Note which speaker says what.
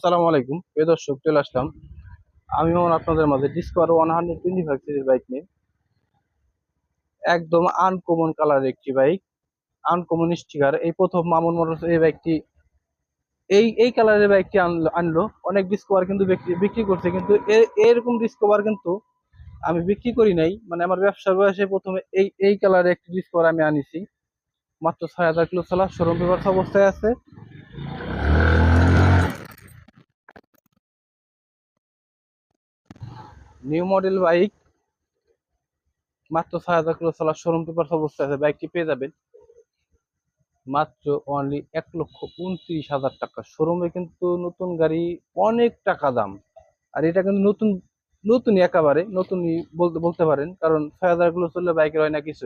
Speaker 1: আসসালামু আলাইকুম প্রিয় দর্শক, চলে আসলাম আমি মোহাম্মদ আপনাদের মাঝে ডিসকভার 125 সিরিজ বাইক নিয়ে। একদম আনকমন কালার একটি বাইক, আনকমন স্টিকার। এই প্রথম মামুন মোটরস এই বাইকটি, এই কালারের বাইকটি আনলো। অনেক ডিসকভার কিন্তু বিক্রি বিক্রি করছে, কিন্তু এরকম ডিসকভার কিন্তু আমি বিক্রি করি নাই। মানে আমার ব্যবসার বয়সে প্রথমে এই কালারের একটি ডিসকভার আমি আনিছি। মাত্র 6,000 কিলো চলা, শোরুম পেপারস অবস্থায় আছে। নিউ মডেল বাইক, মাত্র 6,000 কিলো চলা, শোরুম পেপারস অবস্থায় আছে। বাইকটি পেয়ে যাবেন মাত্র অনলি 1,29,000 টাকা। শোরুমে কিন্তু নতুন গাড়ি অনেক টাকা দাম। আর এটা কিন্তু নতুনই, একেবারে নতুনই বলতে বলতে পারেন, কারণ 6,000 কিলো চললে বাইকের হয় না কিছু।